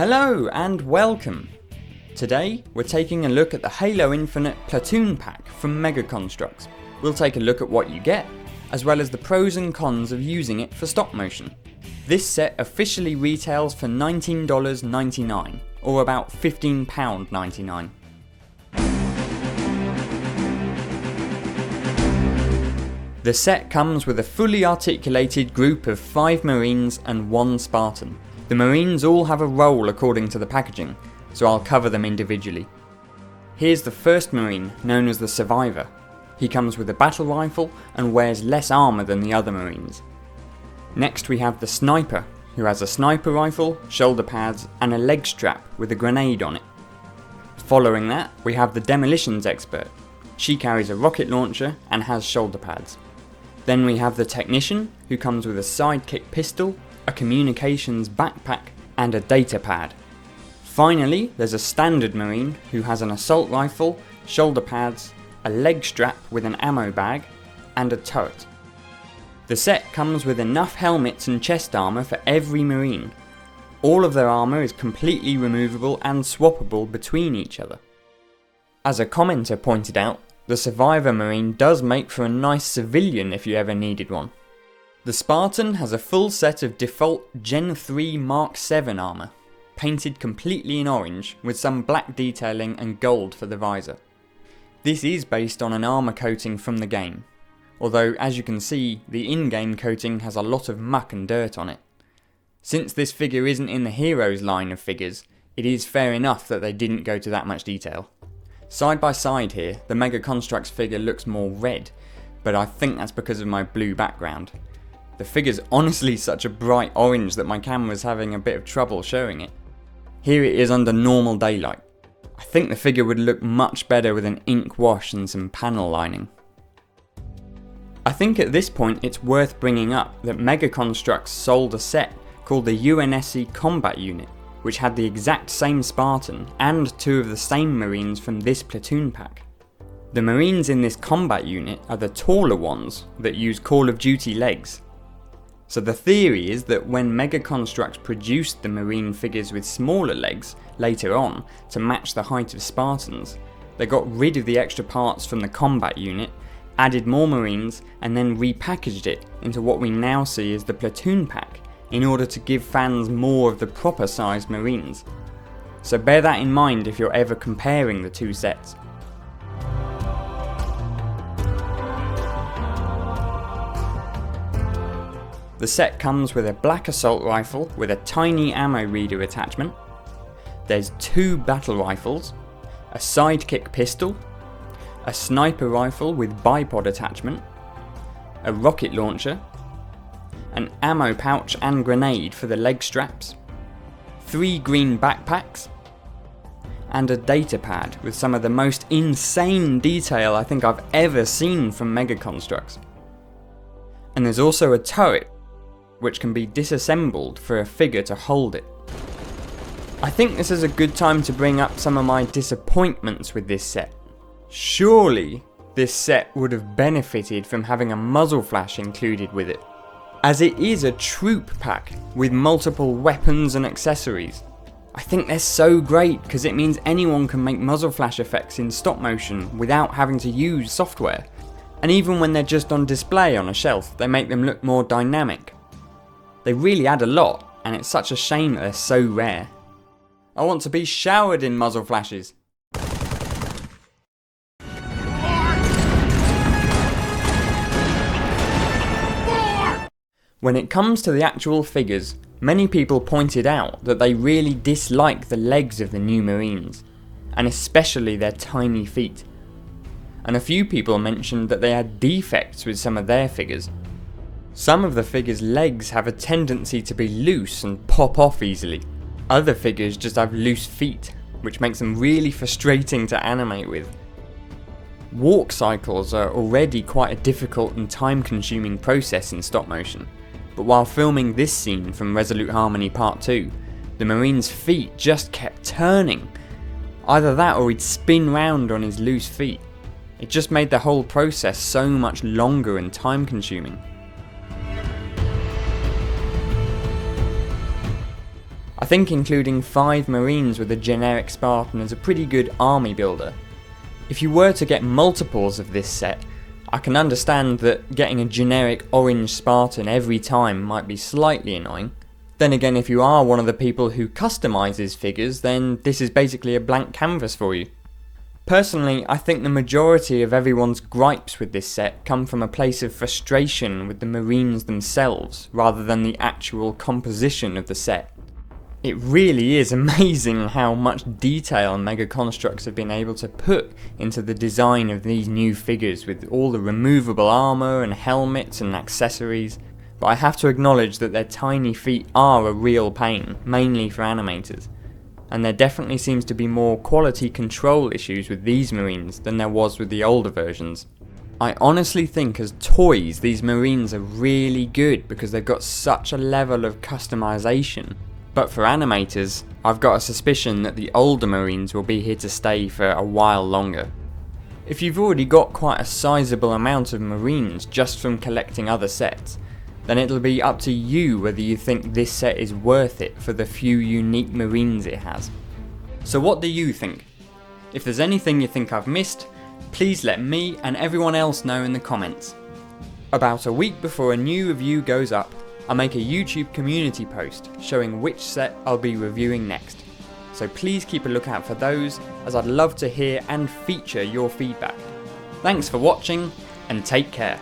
Hello and welcome! Today we're taking a look at the Halo Infinite Platoon Pack from Mega Construx. We'll take a look at what you get, as well as the pros and cons of using it for stop motion. This set officially retails for $19.99, or about £15.99. The set comes with a fully articulated group of 5 Marines and 1 Spartan. The Marines all have a role according to the packaging, so I'll cover them individually. Here's the first Marine, known as the Survivor. He comes with a battle rifle and wears less armour than the other Marines. Next we have the Sniper, who has a sniper rifle, shoulder pads and a leg strap with a grenade on it. Following that we have the Demolitions Expert. She carries a rocket launcher and has shoulder pads. Then we have the Technician, who comes with a sidekick pistol, a communications backpack and a data pad. Finally there's a Standard Marine who has an assault rifle, shoulder pads, a leg strap with an ammo bag and a turret. The set comes with enough helmets and chest armour for every Marine. All of their armour is completely removable and swappable between each other. As a commenter pointed out, the Survivor Marine does make for a nice civilian if you ever needed one. The Spartan has a full set of default Gen 3 Mark 7 armour, painted completely in orange with some black detailing and gold for the visor. This is based on an armour coating from the game, although as you can see the in-game coating has a lot of muck and dirt on it. Since this figure isn't in the Heroes line of figures, it is fair enough that they didn't go to that much detail. Side by side here, the Mega Construx figure looks more red, but I think that's because of my blue background. The figure's honestly such a bright orange that my camera's having a bit of trouble showing it. Here it is under normal daylight. I think the figure would look much better with an ink wash and some panel lining. I think at this point it's worth bringing up that Mega Construx sold a set called the UNSC Combat Unit, which had the exact same Spartan and 2 of the same Marines from this platoon pack. The Marines in this combat unit are the taller ones that use Call of Duty legs. So the theory is that when Mega Construx produced the Marine figures with smaller legs later on to match the height of Spartans, they got rid of the extra parts from the combat unit, added more Marines and then repackaged it into what we now see as the platoon pack in order to give fans more of the proper sized Marines. So bear that in mind if you're ever comparing the 2 sets. The set comes with a black assault rifle with a tiny ammo reader attachment. There's 2 battle rifles, a sidekick pistol, a sniper rifle with bipod attachment, a rocket launcher, an ammo pouch and grenade for the leg straps, 3 green backpacks, and a data pad with some of the most insane detail I think I've ever seen from Mega Construx. And there's also a turret, which can be disassembled for a figure to hold it. I think this is a good time to bring up some of my disappointments with this set. Surely this set would have benefited from having a muzzle flash included with it, as it is a troop pack with multiple weapons and accessories. I think they're so great because it means anyone can make muzzle flash effects in stop motion without having to use software, and even when they're just on display on a shelf they make them look more dynamic. They really add a lot, and it's such a shame that they're so rare. I want to be showered in muzzle flashes. When it comes to the actual figures, many people pointed out that they really dislike the legs of the new Marines, and especially their tiny feet. And a few people mentioned that they had defects with some of their figures. Some of the figures' legs have a tendency to be loose and pop off easily. Other figures just have loose feet, which makes them really frustrating to animate with. Walk cycles are already quite a difficult and time-consuming process in stop motion, but while filming this scene from Resolute Harmony Part 2, the Marine's feet just kept turning. Either that or he'd spin round on his loose feet. It just made the whole process so much longer and time-consuming. I think including 5 Marines with a generic Spartan is a pretty good army builder. If you were to get multiples of this set, I can understand that getting a generic orange Spartan every time might be slightly annoying. Then again, if you are one of the people who customises figures, then this is basically a blank canvas for you. Personally, I think the majority of everyone's gripes with this set come from a place of frustration with the Marines themselves, rather than the actual composition of the set. It really is amazing how much detail Mega Construx have been able to put into the design of these new figures, with all the removable armour and helmets and accessories, but I have to acknowledge that their tiny feet are a real pain, mainly for animators. And there definitely seems to be more quality control issues with these Marines than there was with the older versions. I honestly think as toys these Marines are really good because they've got such a level of customization, but for animators I've got a suspicion that the older Marines will be here to stay for a while longer. If you've already got quite a sizable amount of Marines just from collecting other sets, then it'll be up to you whether you think this set is worth it for the few unique Marines it has. So what do you think? If there's anything you think I've missed, please let me and everyone else know in the comments. About a week before a new review goes up, I make a YouTube community post showing which set I'll be reviewing next. So please keep a lookout for those, as I'd love to hear and feature your feedback. Thanks for watching, and take care.